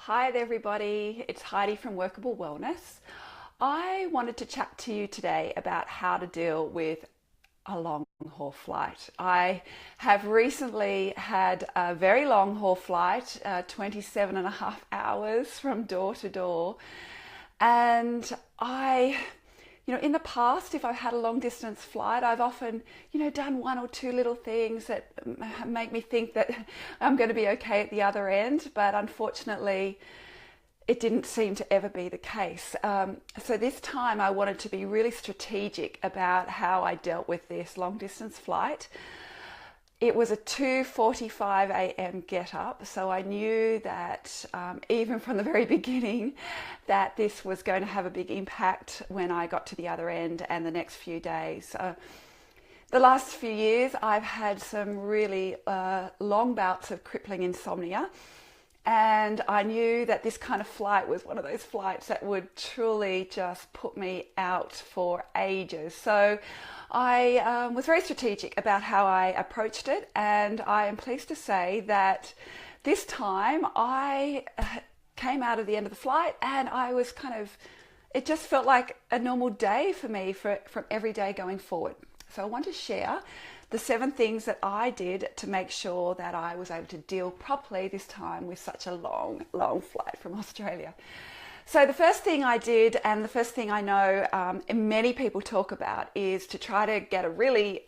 Hi there everybody, it's Heidi from Workable Wellness. I wanted to chat to you today about how to deal with a long haul flight. I have recently had a very long haul flight, 27 and a half hours from door to door. And in the past, if I've had a long distance flight, I've often, done one or two little things that make me think that I'm going to be okay at the other end. But unfortunately, it didn't seem to ever be the case. So this time I wanted to be really strategic about how I dealt with this long distance flight. It was a 2:45 a.m. get up, so I knew that even from the very beginning that this was going to have a big impact when I got to the other end and the next few days. The last few years I've had some really long bouts of crippling insomnia, and I knew that this kind of flight was one of those flights that would truly just put me out for ages. So I was very strategic about how I approached it, and I am pleased to say that this time I came out of the end of the flight and I was it just felt like a normal day for me from every day going forward. So I want to share the 7 things that I did to make sure that I was able to deal properly this time with such a long flight from Australia. So the first thing I did, and the first thing I know many people talk about, is to try to get a really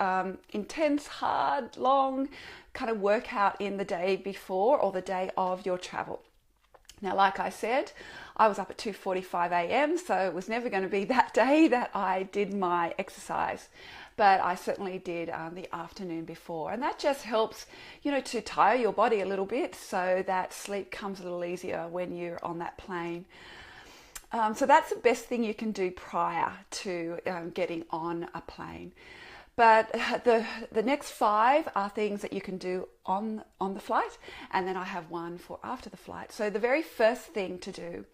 intense, hard, long kind of workout in the day before or the day of your travel. Now, like I said, I was up at 2:45 a.m, so it was never going to be that day that I did my exercise. But I certainly did the afternoon before. And that just helps, to tire your body a little bit so that sleep comes a little easier when you're on that plane. So that's the best thing you can do prior to getting on a plane. But the next 5 are things that you can do on the flight, and then I have one for after the flight. So the very first thing to do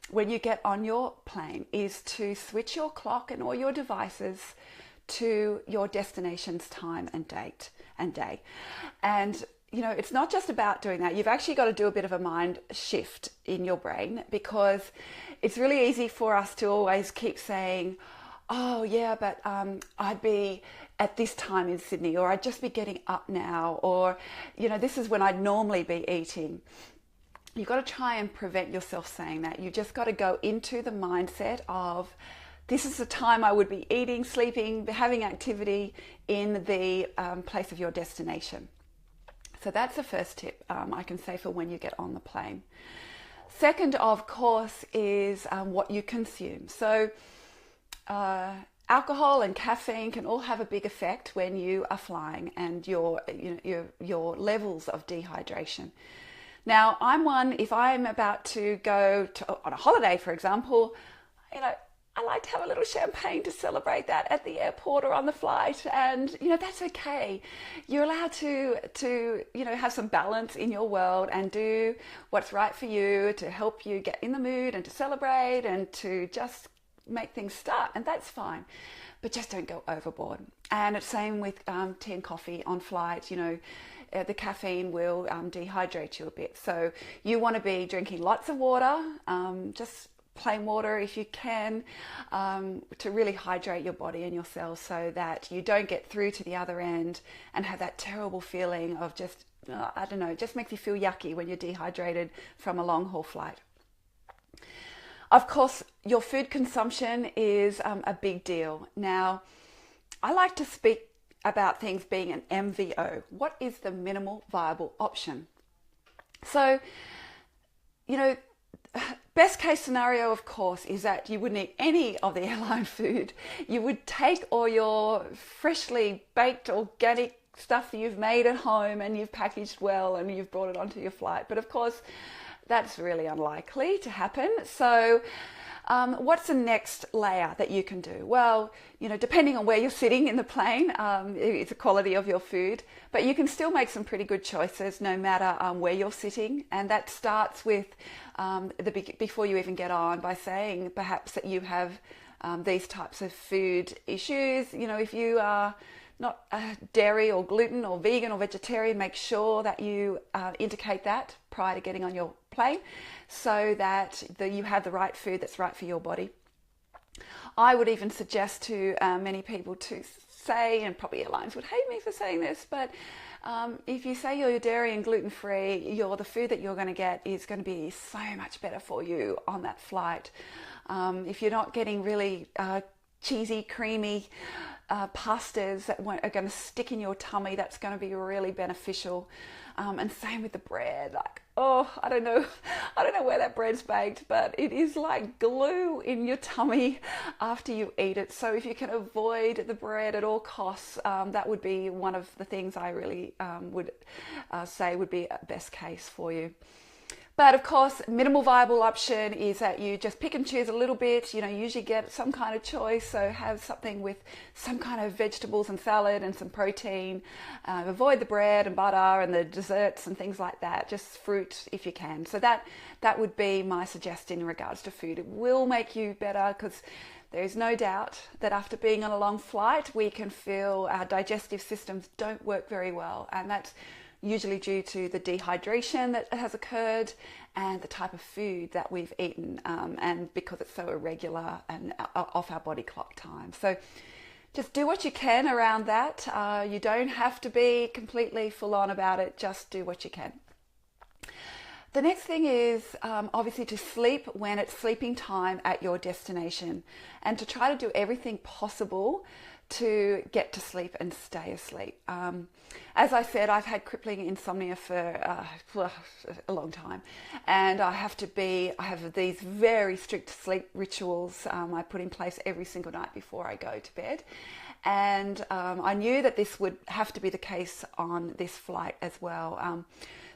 when you get on your plane is to switch your clock and all your devices to your destination's time and date and day. And it's not just about doing that. You've actually got to do a bit of a mind shift in your brain, because it's really easy for us to always keep saying, oh yeah, but I'd be at this time in Sydney, or I'd just be getting up now, or this is when I'd normally be eating. You've got to try and prevent yourself saying that. You just got to go into the mindset of, this is the time I would be eating, sleeping, having activity in the place of your destination. So that's the first tip I can say for when you get on the plane. Second, of course, is what you consume. So alcohol and caffeine can all have a big effect when you are flying, and your levels of dehydration. Now, I'm one, if I'm about to go on a holiday, for example, I like to have a little champagne to celebrate that at the airport or on the flight, and that's okay. You're allowed to have some balance in your world and do what's right for you to help you get in the mood and to celebrate and to just make things start, and that's fine. But just don't go overboard. And it's same with tea and coffee on flight. The caffeine will dehydrate you a bit, so you want to be drinking lots of water, just plain water if you can, to really hydrate your body and your cells, so that you don't get through to the other end and have that terrible feeling of just, it just makes you feel yucky when you're dehydrated from a long haul flight. Of course, your food consumption is a big deal. Now, I like to speak about things being an MVO. What is the minimal viable option? So, best case scenario, of course, is that you wouldn't eat any of the airline food. You would take all your freshly baked organic stuff that you've made at home and you've packaged well and you've brought it onto your flight. But of course, that's really unlikely to happen. So what's the next layer that you can do? Well, depending on where you're sitting in the plane, it's the quality of your food, but you can still make some pretty good choices no matter where you're sitting. And that starts with before you even get on, by saying perhaps that you have these types of food issues. If you are not dairy or gluten or vegan or vegetarian, make sure that you indicate that prior to getting on your plane so that you have the right food that's right for your body. I would even suggest to many people to say, and probably airlines would hate me for saying this, but if you say you're dairy and gluten free, the food that you're going to get is going to be so much better for you on that flight. If you're not getting really cheesy, creamy pastas that are going to stick in your tummy, that's going to be really beneficial. And same with the bread. Like, I don't know where that bread's baked, but it is like glue in your tummy after you eat it. So if you can avoid the bread at all costs, that would be one of the things I really would say would be a best case for you. But of course, minimal viable option is that you just pick and choose a little bit, usually get some kind of choice. So have something with some kind of vegetables and salad and some protein. Avoid the bread and butter and the desserts and things like that. Just fruit if you can. So that would be my suggestion in regards to food. It will make you better because there is no doubt that after being on a long flight, we can feel our digestive systems don't work very well. And that's usually due to the dehydration that has occurred and the type of food that we've eaten, and because it's so irregular and off our body clock time. So just do what you can around that. You don't have to be completely full on about it, just do what you can. The next thing is obviously to sleep when it's sleeping time at your destination, and to try to do everything possible to get to sleep and stay asleep. As I said, I've had crippling insomnia for a long time, and I have these very strict sleep rituals I put in place every single night before I go to bed. And I knew that this would have to be the case on this flight as well.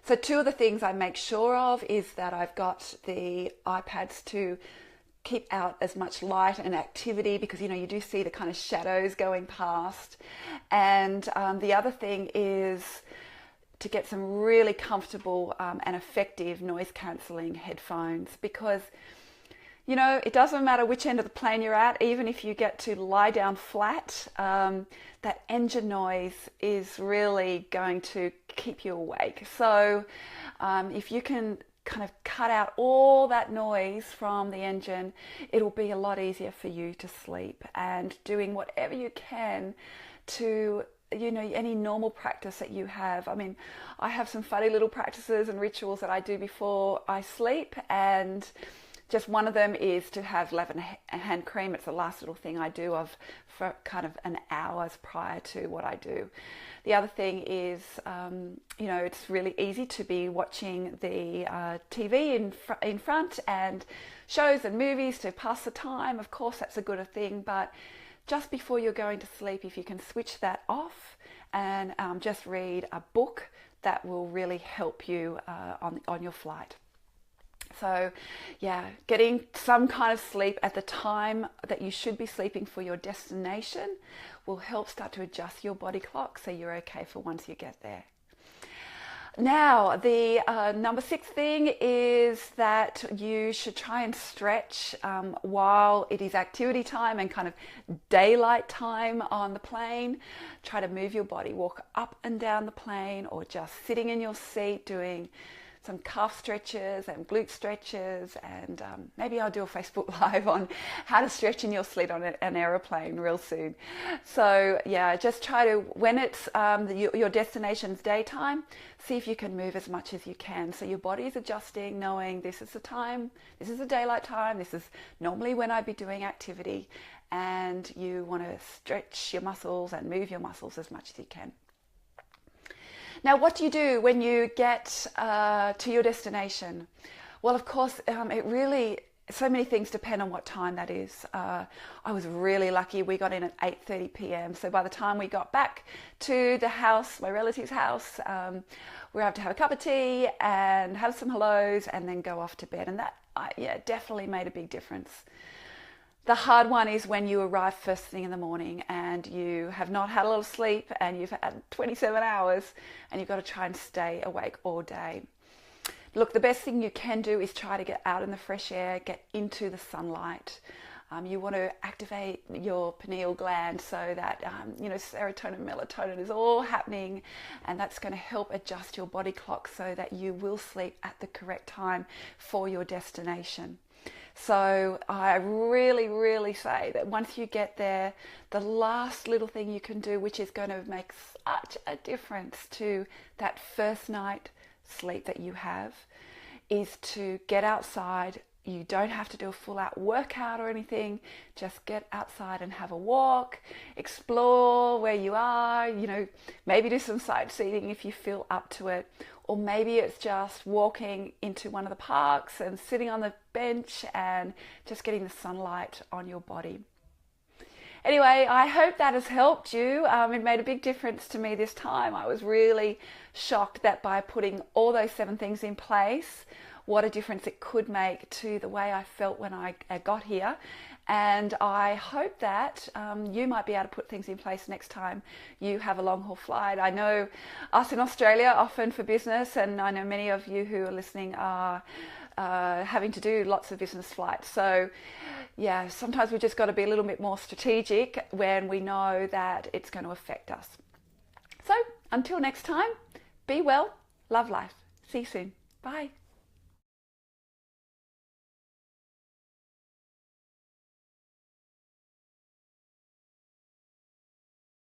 So two of the things I make sure of is that I've got the iPads to keep out as much light and activity, because you do see the kind of shadows going past. And the other thing is to get some really comfortable and effective noise cancelling headphones, because it doesn't matter which end of the plane you're at, even if you get to lie down flat, that engine noise is really going to keep you awake. So if you can kind of cut out all that noise from the engine, it'll be a lot easier for you to sleep. And doing whatever you can to any normal practice that you have. I mean, I have some funny little practices and rituals that I do before I sleep, and just one of them is to have lavender hand cream. It's the last little thing I do for kind of an hours prior to what I do. The other thing is, it's really easy to be watching the TV in front and shows and movies to pass the time. Of course, that's a good thing, but just before you're going to sleep, if you can switch that off and just read a book, that will really help you on your flight. So yeah, getting some kind of sleep at the time that you should be sleeping for your destination will help start to adjust your body clock so you're okay for once you get there. Now, the number 6 thing is that you should try and stretch while it is activity time and kind of daylight time on the plane. Try to move your body, walk up and down the plane, or just sitting in your seat doing some calf stretches and glute stretches, and maybe I'll do a Facebook Live on how to stretch in your sleep on an aeroplane real soon. So yeah, just try to, when it's your destination's daytime, see if you can move as much as you can. So your body is adjusting, knowing this is the time, this is the daylight time, this is normally when I'd be doing activity, and you want to stretch your muscles and move your muscles as much as you can. Now, what do you do when you get to your destination? Well, of course, so many things depend on what time that is. I was really lucky. We got in at 8:30 p.m. So by the time we got back to the house, my relative's house, we were able to have a cup of tea and have some hellos and then go off to bed. And that, definitely made a big difference. The hard one is when you arrive first thing in the morning and you have not had a lot of sleep and you've had 27 hours and you've got to try and stay awake all day. Look, the best thing you can do is try to get out in the fresh air, get into the sunlight. You want to activate your pineal gland so that serotonin, melatonin is all happening, and that's going to help adjust your body clock so that you will sleep at the correct time for your destination. So I really, really say that once you get there, the last little thing you can do, which is going to make such a difference to that first night sleep that you have, is to get outside. You don't have to do a full-out workout or anything. Just get outside and have a walk, explore where you are, maybe do some sightseeing if you feel up to it. Or maybe it's just walking into one of the parks and sitting on the bench and just getting the sunlight on your body. Anyway, I hope that has helped you. It made a big difference to me this time. I was really shocked that by putting all those 7 things in place, what a difference it could make to the way I felt when I got here. And I hope that you might be able to put things in place next time you have a long haul flight. I know us in Australia often for business, and I know many of you who are listening are having to do lots of business flights. So yeah, sometimes we've just got to be a little bit more strategic when we know that it's going to affect us. So until next time, be well, love life. See you soon. Bye.